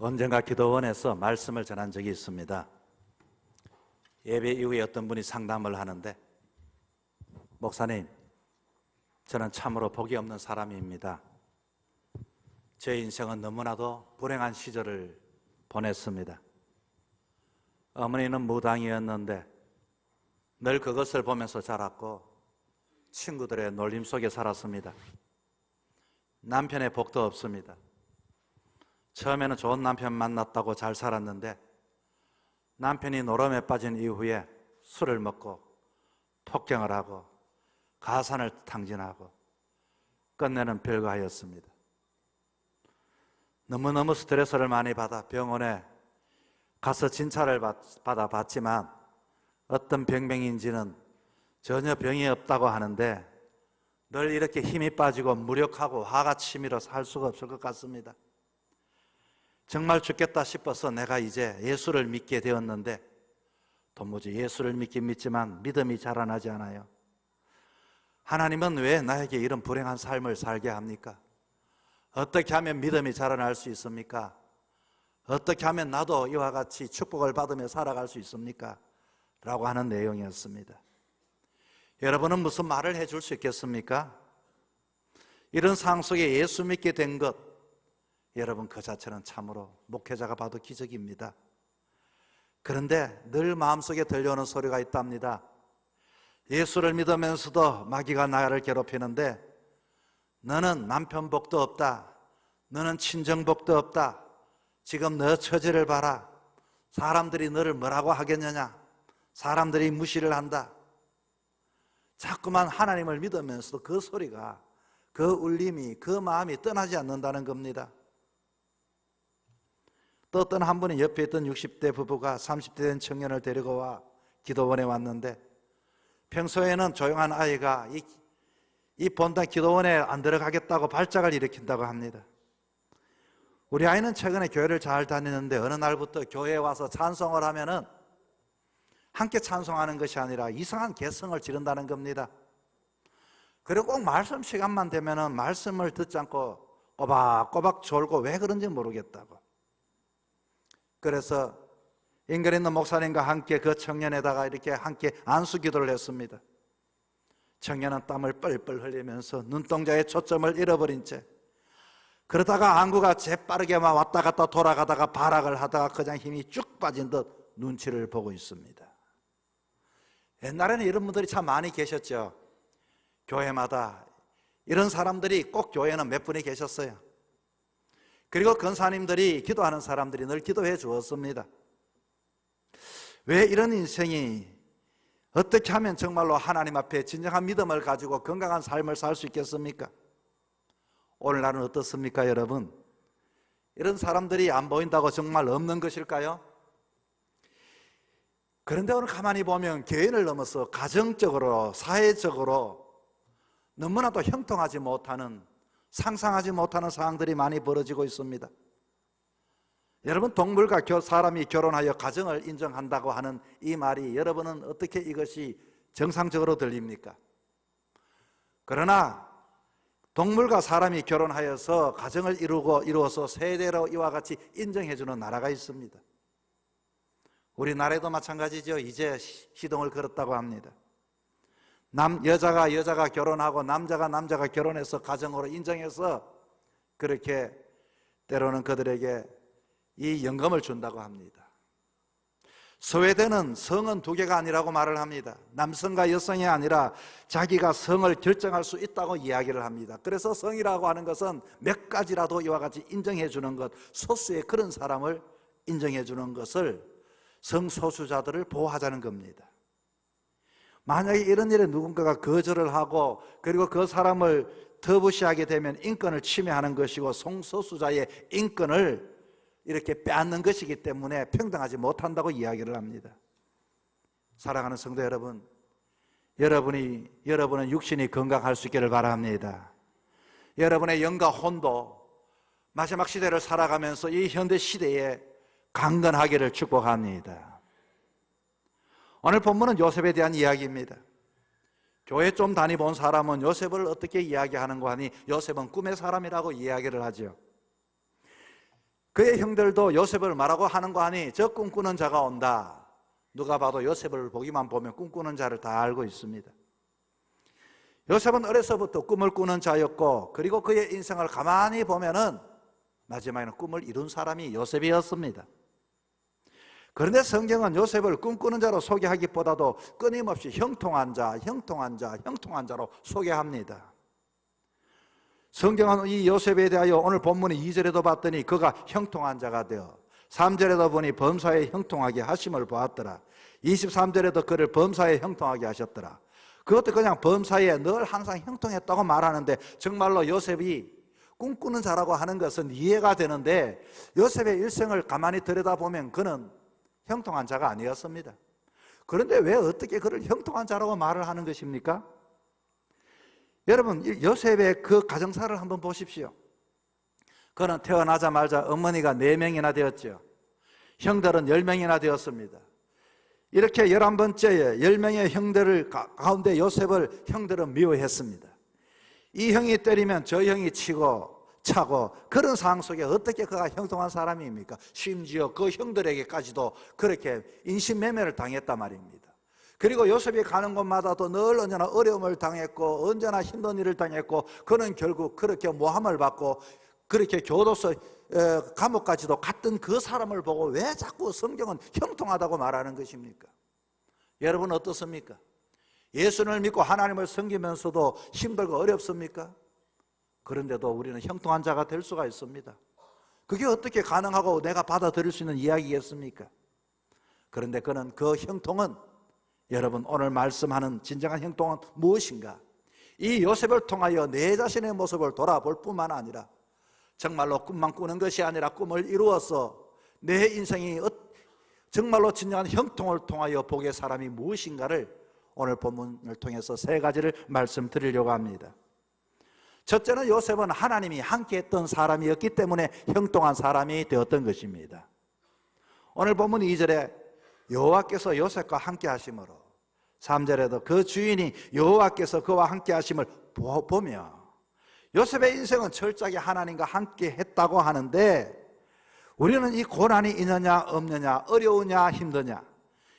언젠가 기도원에서 말씀을 전한 적이 있습니다. 예배 이후에 어떤 분이 상담을 하는데, 목사님, 저는 참으로 복이 없는 사람입니다. 제 인생은 너무나도 불행한 시절을 보냈습니다. 어머니는 무당이었는데 늘 그것을 보면서 자랐고 친구들의 놀림 속에 살았습니다. 남편의 복도 없습니다. 처음에는 좋은 남편 만났다고 잘 살았는데 남편이 노름에 빠진 이후에 술을 먹고 폭행을 하고 가산을 탕진하고 끝내는 별거하였습니다. 너무너무 스트레스를 많이 받아 병원에 가서 진찰을 받아 봤지만 어떤 병명인지는 전혀 병이 없다고 하는데 늘 이렇게 힘이 빠지고 무력하고 화가 치밀어 살 수가 없을 것 같습니다. 정말 죽겠다 싶어서 내가 이제 예수를 믿게 되었는데 도무지 예수를 믿긴 믿지만 믿음이 자라나지 않아요. 하나님은 왜 나에게 이런 불행한 삶을 살게 합니까? 어떻게 하면 믿음이 자라날 수 있습니까? 어떻게 하면 나도 이와 같이 축복을 받으며 살아갈 수 있습니까? 라고 하는 내용이었습니다. 여러분은 무슨 말을 해줄 수 있겠습니까? 이런 상황 속에 예수 믿게 된 것, 여러분 그 자체는 참으로 목회자가 봐도 기적입니다. 그런데 늘 마음속에 들려오는 소리가 있답니다. 예수를 믿으면서도 마귀가 나를 괴롭히는데 너는 남편 복도 없다, 너는 친정 복도 없다, 지금 너 처지를 봐라, 사람들이 너를 뭐라고 하겠느냐, 사람들이 무시를 한다. 자꾸만 하나님을 믿으면서도 그 소리가, 그 울림이, 그 마음이 떠나지 않는다는 겁니다. 또 어떤 한 분이 옆에 있던 60대 부부가 30대 된 청년을 데리고 와 기도원에 왔는데 평소에는 조용한 아이가 이 본당 기도원에 안 들어가겠다고 발작을 일으킨다고 합니다. 우리 아이는 최근에 교회를 잘 다니는데 어느 날부터 교회에 와서 찬송을 하면은 함께 찬송하는 것이 아니라 이상한 개성을 지른다는 겁니다. 그리고 꼭 말씀 시간만 되면은 말씀을 듣지 않고 꼬박꼬박 졸고 왜 그런지 모르겠다고. 그래서 인근 있는 목사님과 함께 그 청년에다가 이렇게 함께 안수 기도를 했습니다. 청년은 땀을 뻘뻘 흘리면서 눈동자에 초점을 잃어버린 채 그러다가 안구가 재빠르게 막 왔다 갔다 돌아가다가 발악을 하다가 그냥 힘이 쭉 빠진 듯 눈치를 보고 있습니다. 옛날에는 이런 분들이 참 많이 계셨죠. 교회마다 이런 사람들이 꼭 교회는 몇 분이 계셨어요. 그리고 권사님들이 기도하는 사람들이 늘 기도해 주었습니다. 왜 이런 인생이 어떻게 하면 정말로 하나님 앞에 진정한 믿음을 가지고 건강한 삶을 살 수 있겠습니까? 오늘날은 어떻습니까, 여러분? 이런 사람들이 안 보인다고 정말 없는 것일까요? 그런데 오늘 가만히 보면 개인을 넘어서 가정적으로, 사회적으로 너무나도 형통하지 못하는, 상상하지 못하는 상황들이 많이 벌어지고 있습니다. 여러분, 동물과 사람이 결혼하여 가정을 인정한다고 하는 이 말이 여러분은 어떻게 이것이 정상적으로 들립니까? 그러나 동물과 사람이 결혼하여서 가정을 이루어서 세대로 이와 같이 인정해주는 나라가 있습니다. 우리나라에도 마찬가지죠. 이제 시동을 걸었다고 합니다. 여자가 결혼하고 남자가 결혼해서 가정으로 인정해서 그렇게 때로는 그들에게 이 연금을 준다고 합니다. 스웨덴은 성은 두 개가 아니라고 말을 합니다. 남성과 여성이 아니라 자기가 성을 결정할 수 있다고 이야기를 합니다. 그래서 성이라고 하는 것은 몇 가지라도 이와 같이 인정해 주는 것, 소수의 그런 사람을 인정해 주는 것을, 성소수자들을 보호하자는 겁니다. 만약에 이런 일에 누군가가 거절을 하고 그리고 그 사람을 터부시하게 되면 인권을 침해하는 것이고 성소수자의 인권을 이렇게 빼앗는 것이기 때문에 평등하지 못한다고 이야기를 합니다. 사랑하는 성도 여러분, 여러분의 육신이 건강할 수 있기를 바랍니다. 여러분의 영과 혼도 마지막 시대를 살아가면서 이 현대 시대에 강건하기를 축복합니다. 오늘 본문은 요셉에 대한 이야기입니다. 교회 좀 다니본 사람은 요셉을 어떻게 이야기하는가 하니 요셉은 꿈의 사람이라고 이야기를 하죠. 그의 형들도 요셉을 뭐라고 하는 거 아니? 저 꿈꾸는 자가 온다. 누가 봐도 요셉을 보기만 보면 꿈꾸는 자를 다 알고 있습니다. 요셉은 어려서부터 꿈을 꾸는 자였고, 그리고 그의 인생을 가만히 보면은 마지막에는 꿈을 이룬 사람이 요셉이었습니다. 그런데 성경은 요셉을 꿈꾸는 자로 소개하기보다도 끊임없이 형통한 자, 형통한 자, 형통한 자로 소개합니다. 성경은 이 요셉에 대하여 오늘 본문의 2절에도 봤더니 그가 형통한 자가 되어, 3절에도 보니 범사에 형통하게 하심을 보았더라. 23절에도 그를 범사에 형통하게 하셨더라. 그것도 그냥 범사에 늘 항상 형통했다고 말하는데, 정말로 요셉이 꿈꾸는 자라고 하는 것은 이해가 되는데, 요셉의 일생을 가만히 들여다보면 그는 형통한 자가 아니었습니다. 그런데 왜 어떻게 그를 형통한 자라고 말을 하는 것입니까? 여러분, 요셉의 그 가정사를 한번 보십시오. 그는 태어나자마자 어머니가 4명이나 되었죠. 형들은 10명이나 되었습니다. 이렇게 11번째에 10명의 형들을 가운데 요셉을 형들은 미워했습니다. 이 형이 때리면 저 형이 치고 차고, 그런 상황 속에 어떻게 그가 형통한 사람입니까? 심지어 그 형들에게까지도 그렇게 인신매매를 당했단 말입니다. 그리고 요셉이 가는 곳마다도 늘 언제나 어려움을 당했고, 언제나 힘든 일을 당했고, 그는 결국 그렇게 모함을 받고, 그렇게 교도소 감옥까지도 갔던 그 사람을 보고 왜 자꾸 성경은 형통하다고 말하는 것입니까? 여러분 어떻습니까? 예수를 믿고 하나님을 섬기면서도 힘들고 어렵습니까? 그런데도 우리는 형통한 자가 될 수가 있습니다. 그게 어떻게 가능하고 내가 받아들일 수 있는 이야기겠습니까? 그런데 그는 그 형통은, 여러분 오늘 말씀하는 진정한 형통은 무엇인가? 이 요셉을 통하여 내 자신의 모습을 돌아볼 뿐만 아니라, 정말로 꿈만 꾸는 것이 아니라 꿈을 이루어서 내 인생이 정말로 진정한 형통을 통하여 보게 사람이 무엇인가를 오늘 본문을 통해서 3가지를 말씀드리려고 합니다. 첫째는 요셉은 하나님이 함께 했던 사람이었기 때문에 형통한 사람이 되었던 것입니다. 오늘 본문 2절에 여호와께서 요셉과 함께 하심으로, 3절에도 그 주인이 여호와께서 그와 함께 하심을 보며, 요셉의 인생은 철저하게 하나님과 함께 했다고 하는데, 우리는 이 고난이 있느냐 없느냐, 어려우냐 힘드냐,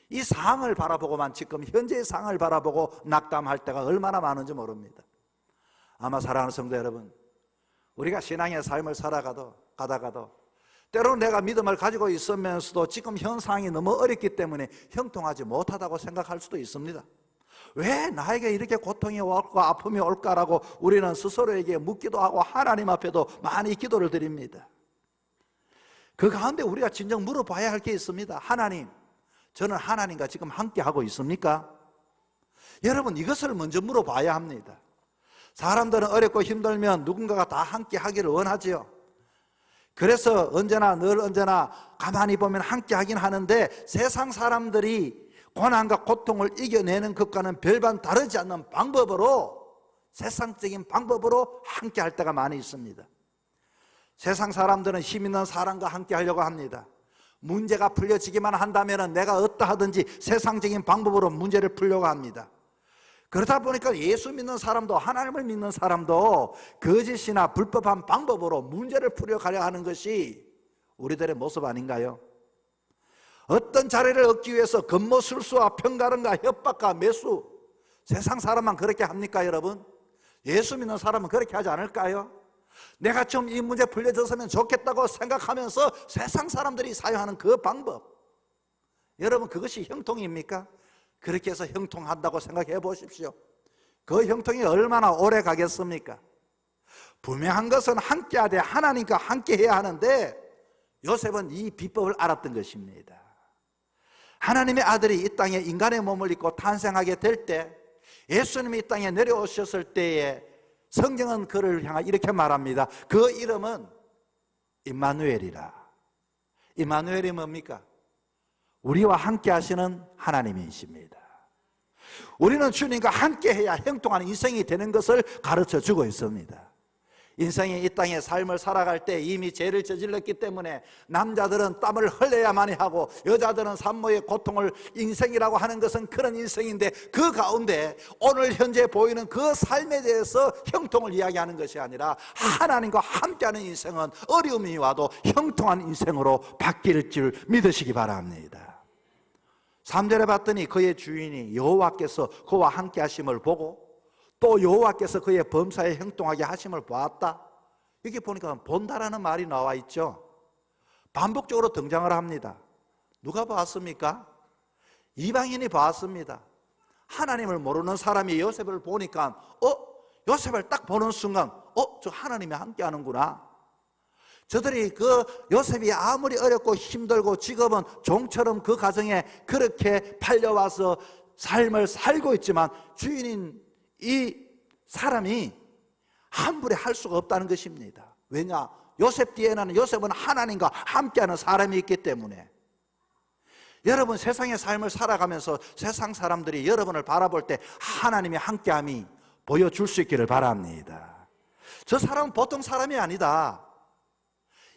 이 상황을 바라보고만 지금 현재의 상황을 바라보고 낙담할 때가 얼마나 많은지 모릅니다. 아마 사랑하는 성도 여러분, 우리가 신앙의 삶을 가다가도 때로는 내가 믿음을 가지고 있으면서도 지금 현 상황이 너무 어렵기 때문에 형통하지 못하다고 생각할 수도 있습니다. 왜 나에게 이렇게 고통이 올까, 아픔이 올까라고 우리는 스스로에게 묻기도 하고 하나님 앞에도 많이 기도를 드립니다. 그 가운데 우리가 진정 물어봐야 할 게 있습니다. 하나님, 저는 하나님과 지금 함께 하고 있습니까? 여러분, 이것을 먼저 물어봐야 합니다. 사람들은 어렵고 힘들면 누군가가 다 함께 하기를 원하지요. 그래서 늘 언제나 가만히 보면 함께 하긴 하는데, 세상 사람들이 고난과 고통을 이겨내는 것과는 별반 다르지 않는 방법으로, 세상적인 방법으로 함께 할 때가 많이 있습니다. 세상 사람들은 힘 있는 사람과 함께 하려고 합니다. 문제가 풀려지기만 한다면 내가 어떠하든지 세상적인 방법으로 문제를 풀려고 합니다. 그러다 보니까 예수 믿는 사람도 하나님을 믿는 사람도 거짓이나 불법한 방법으로 문제를 풀어가려 하는 것이 우리들의 모습 아닌가요? 어떤 자리를 얻기 위해서 겉모술수와 편가름과 협박과 매수, 세상 사람만 그렇게 합니까 여러분? 예수 믿는 사람은 그렇게 하지 않을까요? 내가 좀 이 문제 풀려졌으면 좋겠다고 생각하면서 세상 사람들이 사용하는 그 방법, 여러분 그것이 형통입니까? 그렇게 해서 형통한다고 생각해 보십시오. 그 형통이 얼마나 오래 가겠습니까? 분명한 것은 함께하되 하나님과 함께해야 하는데, 요셉은 이 비법을 알았던 것입니다. 하나님의 아들이 이 땅에 인간의 몸을 입고 탄생하게 될 때, 예수님이 이 땅에 내려오셨을 때에 성경은 그를 향해 이렇게 말합니다. 그 이름은 임마누엘이라. 임마누엘이 뭡니까? 우리와 함께 하시는 하나님이십니다. 우리는 주님과 함께 해야 형통한 인생이 되는 것을 가르쳐 주고 있습니다. 인생의 이 땅의 삶을 살아갈 때 이미 죄를 저질렀기 때문에 남자들은 땀을 흘려야만 하고 여자들은 산모의 고통을 인생이라고 하는 것은 그런 인생인데, 그 가운데 오늘 현재 보이는 그 삶에 대해서 형통을 이야기하는 것이 아니라 하나님과 함께하는 인생은 어려움이 와도 형통한 인생으로 바뀔 줄 믿으시기 바랍니다. 3절에 봤더니 그의 주인이 여호와께서 그와 함께 하심을 보고 또 여호와께서 그의 범사에 형통하게 하심을 보았다. 여기 보니까 본다라는 말이 나와 있죠. 반복적으로 등장을 합니다. 누가 보았습니까? 이방인이 보았습니다. 하나님을 모르는 사람이 요셉을 보니까 요셉을 딱 보는 순간 저 하나님이 함께 하는구나. 저들이 그 요셉이 아무리 어렵고 힘들고 지금은 종처럼 그 가정에 그렇게 팔려와서 삶을 살고 있지만 주인인 이 사람이 함부로 할 수가 없다는 것입니다. 왜냐? 요셉 뒤에는 요셉은 하나님과 함께하는 사람이 있기 때문에. 여러분, 세상의 삶을 살아가면서 세상 사람들이 여러분을 바라볼 때 하나님의 함께함이 보여줄 수 있기를 바랍니다. 저 사람은 보통 사람이 아니다.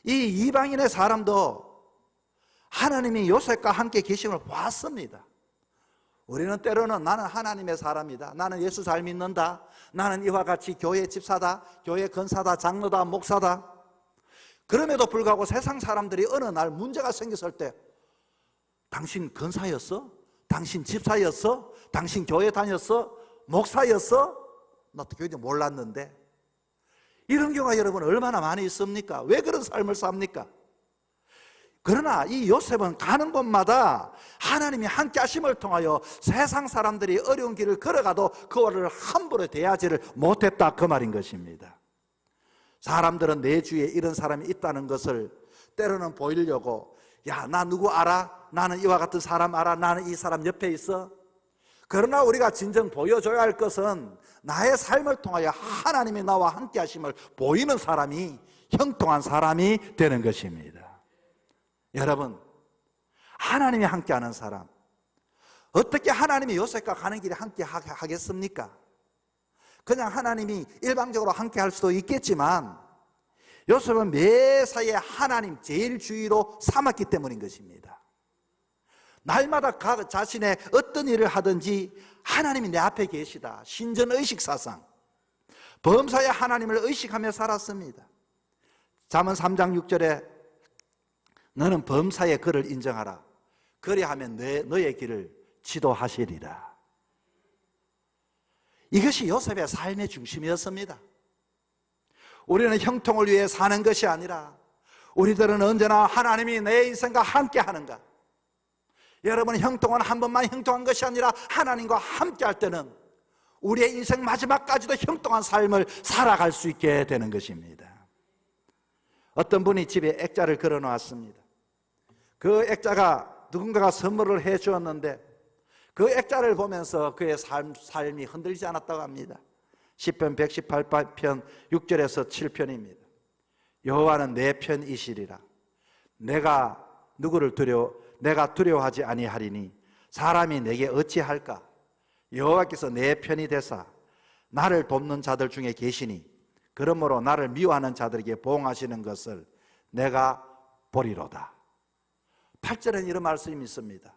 이 이방인의 사람도 하나님이 요셉과 함께 계심을 봤습니다. 우리는 때로는 나는 하나님의 사람이다, 나는 예수 잘 믿는다, 나는 이와 같이 교회 집사다, 교회 건사다, 장로다, 목사다. 그럼에도 불구하고 세상 사람들이 어느 날 문제가 생겼을 때 당신 건사였어? 당신 집사였어? 당신 교회 다녔어? 목사였어? 나도 교회 몰랐는데. 이런 경우가 여러분 얼마나 많이 있습니까? 왜 그런 삶을 삽니까? 그러나 이 요셉은 가는 곳마다 하나님이 함께 하심을 통하여 세상 사람들이 어려운 길을 걸어가도 그와를 함부로 대하지를 못했다, 그 말인 것입니다. 사람들은 내 주위에 이런 사람이 있다는 것을 때로는 보이려고, 야, 나 누구 알아? 나는 이와 같은 사람 알아? 나는 이 사람 옆에 있어? 그러나 우리가 진정 보여줘야 할 것은 나의 삶을 통하여 하나님이 나와 함께 하심을 보이는 사람이 형통한 사람이 되는 것입니다. 여러분, 하나님이 함께하는 사람, 어떻게 하나님이 요셉과 가는 길에 함께 하겠습니까? 그냥 하나님이 일방적으로 함께 할 수도 있겠지만 요셉은 매사에 하나님 제일 주의로 삼았기 때문인 것입니다. 날마다 자신의 어떤 일을 하든지 하나님이 내 앞에 계시다, 신전의식사상, 범사에 하나님을 의식하며 살았습니다. 잠언 3장 6절에 너는 범사의 그를 인정하라. 그리하면 너의 길을 지도하시리라. 이것이 요셉의 삶의 중심이었습니다. 우리는 형통을 위해 사는 것이 아니라 우리들은 언제나 하나님이 내 인생과 함께 하는가. 여러분, 형통은 한 번만 형통한 것이 아니라 하나님과 함께 할 때는 우리의 인생 마지막까지도 형통한 삶을 살아갈 수 있게 되는 것입니다. 어떤 분이 집에 액자를 걸어 놓았습니다. 그 액자가 누군가가 선물을 해 주었는데 그 액자를 보면서 그의 삶이 흔들리지 않았다고 합니다. 시편 118편 6절에서 7편입니다. 여호와는 내 편이시리라. 내가 두려워하지 아니하리니 사람이 내게 어찌할까? 여호와께서 내 편이 되사 나를 돕는 자들 중에 계시니 그러므로 나를 미워하는 자들에게 보응하시는 것을 내가 보리로다. 8절에는 이런 말씀이 있습니다.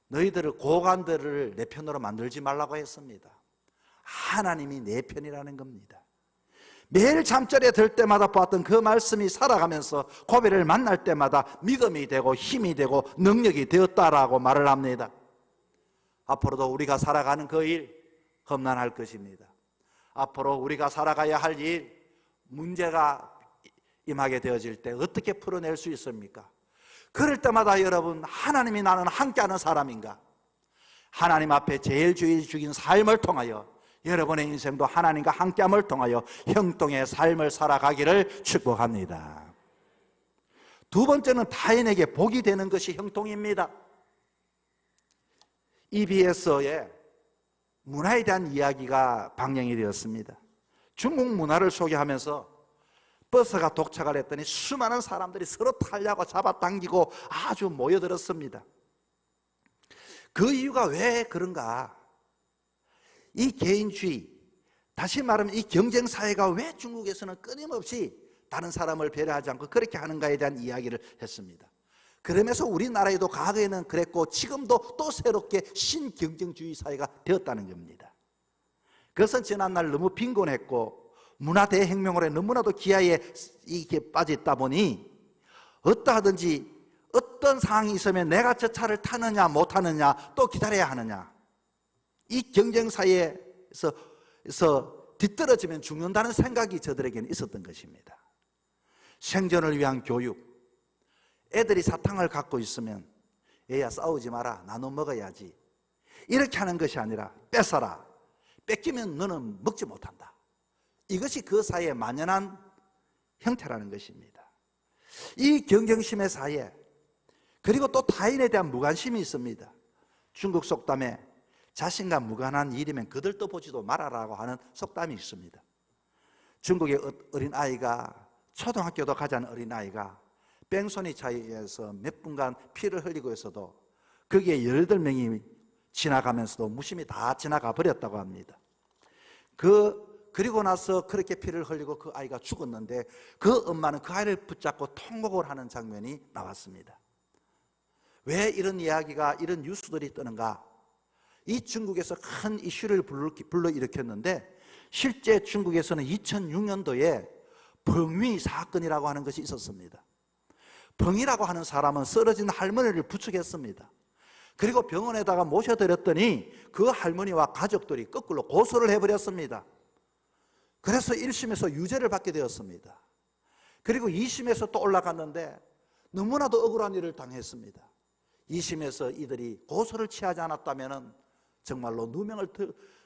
너희들을 고관들을 내 편으로 만들지 말라고 했습니다. 하나님이 내 편이라는 겁니다. 매일 잠자리에 들 때마다 보았던 그 말씀이 살아가면서 고비를 만날 때마다 믿음이 되고 힘이 되고 능력이 되었다라고 말을 합니다. 앞으로도 우리가 살아가는 그 일 험난할 것입니다. 앞으로 우리가 살아가야 할 일, 문제가 임하게 되어질 때 어떻게 풀어낼 수 있습니까? 그럴 때마다 여러분, 하나님이 나는 함께하는 사람인가? 하나님 앞에 제일 주의 죽인 삶을 통하여 여러분의 인생도 하나님과 함께함을 통하여 형통의 삶을 살아가기를 축복합니다. 두 번째는 타인에게 복이 되는 것이 형통입니다. EBS에 문화에 대한 이야기가 방영이 되었습니다. 중국 문화를 소개하면서 버스가 도착을 했더니 수많은 사람들이 서로 타려고 잡아당기고 아주 모여들었습니다. 그 이유가 왜 그런가? 이 개인주의, 다시 말하면 이 경쟁 사회가 왜 중국에서는 끊임없이 다른 사람을 배려하지 않고 그렇게 하는가에 대한 이야기를 했습니다. 그러면서 우리나라에도 과거에는 그랬고 지금도 또 새롭게 신경쟁주의 사회가 되었다는 겁니다. 그것은 지난날 너무 빈곤했고 문화 대혁명으로 너무나도 기아에 이게 빠져 있다 보니 어떠하든지 어떤 상황이 있으면 내가 저 차를 타느냐 못 타느냐 또 기다려야 하느냐, 이 경쟁 사회에서 뒤떨어지면 죽는다는 생각이 저들에게는 있었던 것입니다. 생존을 위한 교육, 애들이 사탕을 갖고 있으면 얘야 싸우지 마라, 나눠 먹어야지, 이렇게 하는 것이 아니라 뺏어라, 뺏기면 너는 먹지 못한다. 이것이 그 사회의 만연한 형태라는 것입니다. 이 경쟁심의 사회, 그리고 또 타인에 대한 무관심이 있습니다. 중국 속담에 자신과 무관한 일이면 그들도 보지도 말아라고 하는 속담이 있습니다. 중국의 어린아이가, 초등학교도 가지 않은 어린아이가 뺑소니 차이에서 몇 분간 피를 흘리고 있어도 거기에 18명이 지나가면서도 무심히 다 지나가 버렸다고 합니다. 그리고 나서 그렇게 피를 흘리고 그 아이가 죽었는데 그 엄마는 그 아이를 붙잡고 통곡을 하는 장면이 나왔습니다. 왜 이런 이야기가, 이런 뉴스들이 뜨는가? 이 중국에서 큰 이슈를 불러일으켰는데 실제 중국에서는 2006년도에 벙위 사건이라고 하는 것이 있었습니다. 벙이라고 하는 사람은 쓰러진 할머니를 부축했습니다. 그리고 병원에다가 모셔드렸더니 그 할머니와 가족들이 거꾸로 고소를 해버렸습니다. 그래서 1심에서 유죄를 받게 되었습니다. 그리고 2심에서 또 올라갔는데 너무나도 억울한 일을 당했습니다. 2심에서 이들이 고소를 취하지 않았다면 정말로 누명을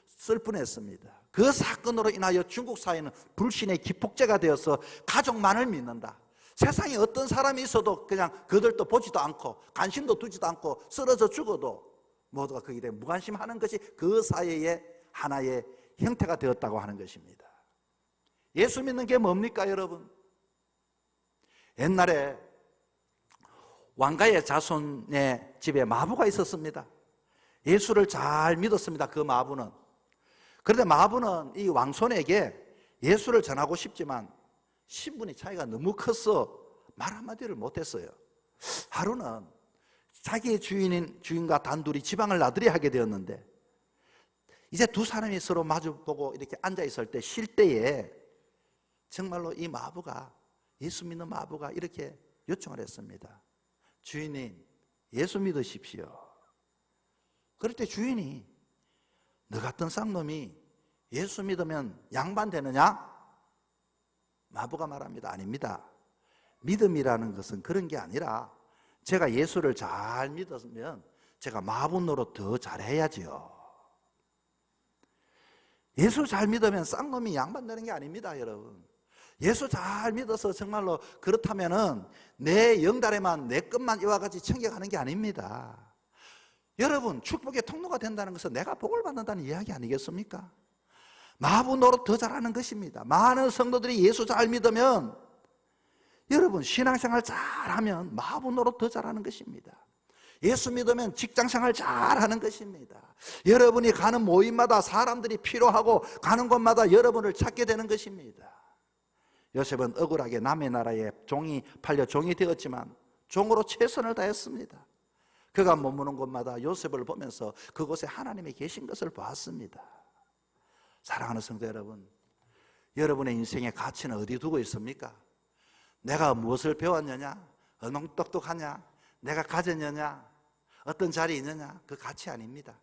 쓸 뻔했습니다. 그 사건으로 인하여 중국 사회는 불신의 기폭제가 되어서 가족만을 믿는다, 세상에 어떤 사람이 있어도 그냥 그들도 보지도 않고 관심도 두지도 않고 쓰러져 죽어도 모두가 그 일에 무관심하는 것이 그 사회의 하나의 형태가 되었다고 하는 것입니다. 예수 믿는 게 뭡니까 여러분? 옛날에 왕가의 자손의 집에 마부가 있었습니다. 예수를 잘 믿었습니다. 그 마부는. 그런데 마부는 이 왕손에게 예수를 전하고 싶지만 신분의 차이가 너무 커서 말 한마디를 못했어요. 하루는 자기의 주인과 단둘이 지방을 나들이 하게 되었는데 이제 두 사람이 서로 마주보고 이렇게 앉아있을 때 쉴 때에 정말로 이 마부가, 예수 믿는 마부가 이렇게 요청을 했습니다. 주인님, 예수 믿으십시오. 그럴 때 주인이 너 같은 쌍놈이 예수 믿으면 양반 되느냐? 마부가 말합니다. 아닙니다. 믿음이라는 것은 그런 게 아니라 제가 예수를 잘 믿으면 제가 마부 노릇 더 잘해야지요. 예수 잘 믿으면 쌍놈이 양반 되는 게 아닙니다 여러분. 예수 잘 믿어서 정말로 그렇다면은 내 영달에만 내 것만 이와 같이 챙겨가는 게 아닙니다. 여러분, 축복의 통로가 된다는 것은 내가 복을 받는다는 이야기 아니겠습니까? 마부 노릇 더 잘하는 것입니다. 많은 성도들이 예수 잘 믿으면 여러분 신앙생활 잘하면 마부 노릇 더 잘하는 것입니다. 예수 믿으면 직장생활 잘하는 것입니다. 여러분이 가는 모임마다 사람들이 필요하고 가는 곳마다 여러분을 찾게 되는 것입니다. 요셉은 억울하게 남의 나라에 종이 팔려 종이 되었지만 종으로 최선을 다했습니다. 그가 머무는 곳마다 요셉을 보면서 그곳에 하나님이 계신 것을 보았습니다. 사랑하는 성도 여러분, 여러분의 인생의 가치는 어디 두고 있습니까? 내가 무엇을 배웠느냐? 얼마나 똑똑하냐? 내가 가졌느냐? 어떤 자리에 있느냐? 그 가치 아닙니다.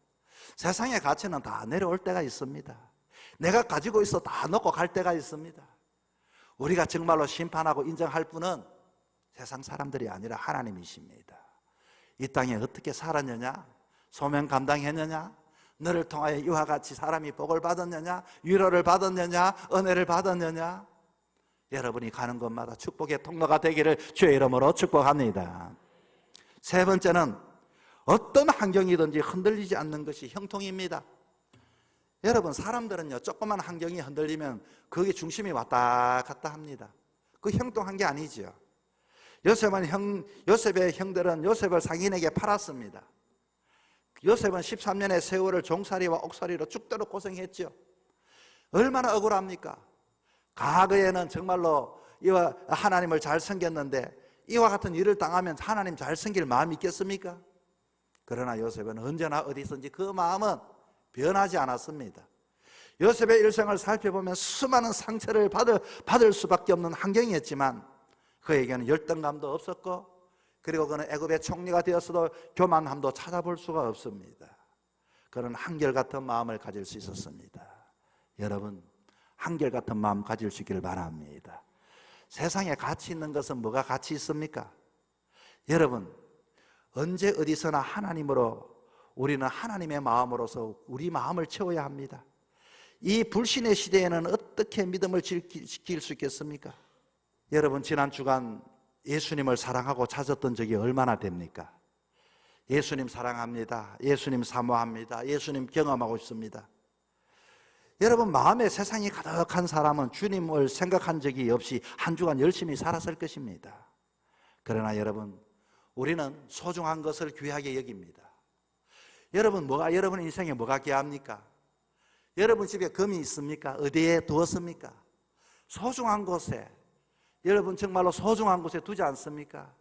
세상의 가치는 다 내려올 때가 있습니다. 내가 가지고 있어 다 놓고 갈 때가 있습니다. 우리가 정말로 심판하고 인정할 분은 세상 사람들이 아니라 하나님이십니다. 이 땅에 어떻게 살았느냐? 소명 감당했느냐? 너를 통하여 이와 같이 사람이 복을 받았느냐? 위로를 받았느냐? 은혜를 받았느냐? 여러분이 가는 곳마다 축복의 통로가 되기를 주의 이름으로 축복합니다. 세 번째는 어떤 환경이든지 흔들리지 않는 것이 형통입니다. 여러분, 사람들은요 조그만 환경이 흔들리면 거기에 중심이 왔다 갔다 합니다. 그 형통한 게 아니죠. 요셉의 형들은 요셉을 상인에게 팔았습니다. 요셉은 13년의 세월을 종살이와 옥살이로 죽도록 고생했죠. 얼마나 억울합니까? 과거에는 정말로 이와 하나님을 잘 섬겼는데 이와 같은 일을 당하면 하나님 잘 섬길 마음이 있겠습니까? 그러나 요셉은 언제나 어디선지 그 마음은 변하지 않았습니다. 요셉의 일생을 살펴보면 수많은 상처를 받을 수밖에 없는 환경이었지만 그에게는 열등감도 없었고, 그리고 그는 애굽의 총리가 되었어도 교만함도 찾아볼 수가 없습니다. 그는 한결같은 마음을 가질 수 있었습니다. 여러분, 한결같은 마음 가질 수 있기를 바랍니다. 세상에 가치 있는 것은 뭐가 가치 있습니까? 여러분, 언제 어디서나 하나님으로, 우리는 하나님의 마음으로서 우리 마음을 채워야 합니다. 이 불신의 시대에는 어떻게 믿음을 지킬 수 있겠습니까? 여러분, 지난 주간 예수님을 사랑하고 찾았던 적이 얼마나 됩니까? 예수님 사랑합니다. 예수님 사모합니다. 예수님 경험하고 있습니다. 여러분, 마음에 세상이 가득한 사람은 주님을 생각한 적이 없이 한 주간 열심히 살았을 것입니다. 그러나 여러분, 우리는 소중한 것을 귀하게 여깁니다. 여러분, 여러분 인생에 뭐가 귀합니까? 여러분 집에 금이 있습니까? 어디에 두었습니까? 소중한 곳에, 여러분 정말로 소중한 곳에 두지 않습니까?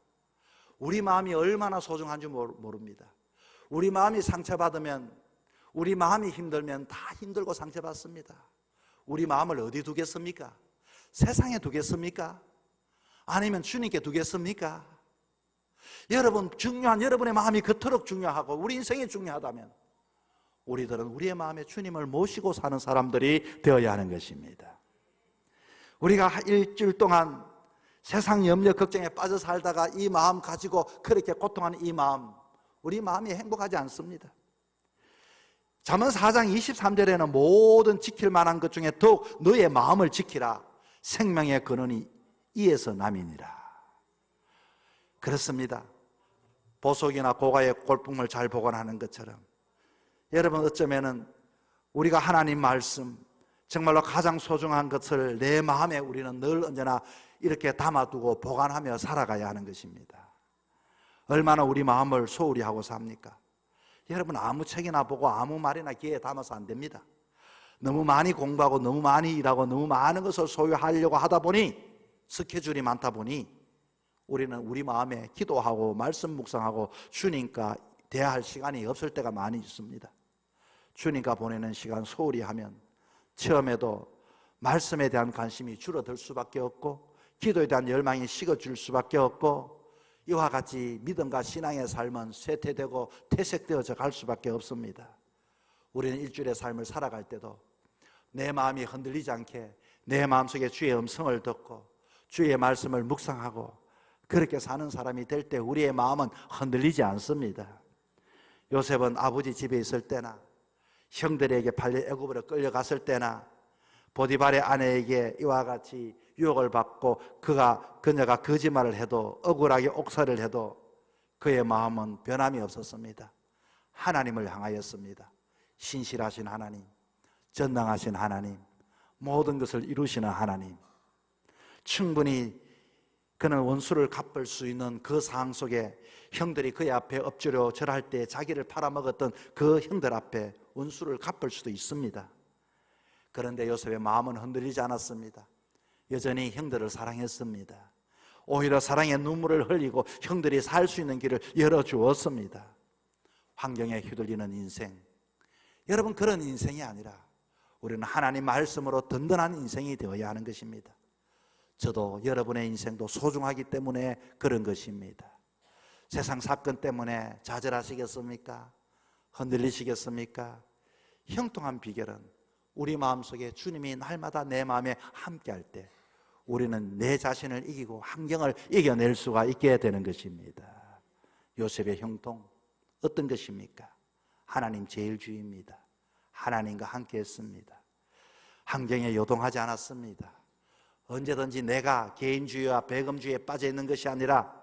우리 마음이 얼마나 소중한지 모릅니다. 우리 마음이 상처받으면, 우리 마음이 힘들면 다 힘들고 상처받습니다. 우리 마음을 어디 두겠습니까? 세상에 두겠습니까? 아니면 주님께 두겠습니까? 여러분, 중요한 여러분의 마음이 그토록 중요하고 우리 인생이 중요하다면 우리들은 우리의 마음에 주님을 모시고 사는 사람들이 되어야 하는 것입니다. 우리가 일주일 동안 세상 염려 걱정에 빠져 살다가 이 마음 가지고 그렇게 고통하는 이 마음, 우리 마음이 행복하지 않습니다. 잠언 4장 23절에는 모든 지킬 만한 것 중에 더욱 너의 마음을 지키라. 생명의 근원이 이에서 남이니라. 그렇습니다. 보석이나 고가의 골품을 잘 보관하는 것처럼 여러분, 어쩌면은 우리가 하나님 말씀, 정말로 가장 소중한 것을 내 마음에 우리는 늘 언제나 이렇게 담아두고 보관하며 살아가야 하는 것입니다. 얼마나 우리 마음을 소홀히 하고 삽니까? 여러분, 아무 책이나 보고 아무 말이나 귀에 담아서 안 됩니다. 너무 많이 공부하고 너무 많이 일하고 너무 많은 것을 소유하려고 하다 보니, 스케줄이 많다 보니 우리는 우리 마음에 기도하고 말씀 묵상하고 주님과 대화할 시간이 없을 때가 많이 있습니다. 주님과 보내는 시간 소홀히 하면 처음에도 말씀에 대한 관심이 줄어들 수밖에 없고 기도에 대한 열망이 식어질 수밖에 없고, 이와 같이 믿음과 신앙의 삶은 쇠퇴되고 퇴색되어져 갈 수밖에 없습니다. 우리는 일주일의 삶을 살아갈 때도 내 마음이 흔들리지 않게 내 마음속에 주의 음성을 듣고 주의 말씀을 묵상하고 그렇게 사는 사람이 될 때 우리의 마음은 흔들리지 않습니다. 요셉은 아버지 집에 있을 때나 형들에게 팔려 애굽으로 끌려갔을 때나 보디발의 아내에게 이와 같이 유혹을 받고 그녀가 거짓말을 해도, 억울하게 옥살이를 해도 그의 마음은 변함이 없었습니다. 하나님을 향하였습니다. 신실하신 하나님, 전능하신 하나님, 모든 것을 이루시는 하나님. 충분히 그는 원수를 갚을 수 있는 그 상황 속에 형들이 그의 앞에 엎드려 절할 때 자기를 팔아먹었던 그 형들 앞에 원수를 갚을 수도 있습니다. 그런데 요셉의 마음은 흔들리지 않았습니다. 여전히 형들을 사랑했습니다. 오히려 사랑의 눈물을 흘리고 형들이 살 수 있는 길을 열어주었습니다. 환경에 휘둘리는 인생, 여러분, 그런 인생이 아니라 우리는 하나님 말씀으로 든든한 인생이 되어야 하는 것입니다. 저도 여러분의 인생도 소중하기 때문에 그런 것입니다. 세상 사건 때문에 좌절하시겠습니까? 흔들리시겠습니까? 형통한 비결은 우리 마음속에 주님이 날마다 내 마음에 함께할 때 우리는 내 자신을 이기고 환경을 이겨낼 수가 있게 되는 것입니다. 요셉의 형통 어떤 것입니까? 하나님 제일주의입니다. 하나님과 함께 했습니다. 환경에 요동하지 않았습니다. 언제든지 내가 개인주의와 배금주의에 빠져 있는 것이 아니라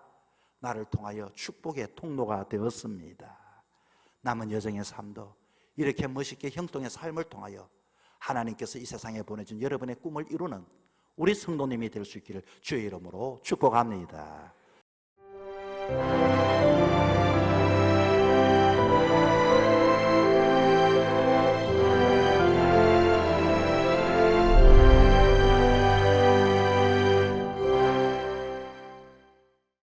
나를 통하여 축복의 통로가 되었습니다. 남은 여정의 삶도 이렇게 멋있게 형통의 삶을 통하여 하나님께서 이 세상에 보내준 여러분의 꿈을 이루는 우리 성도님이 될 수 있기를 주의 이름으로 축복합니다.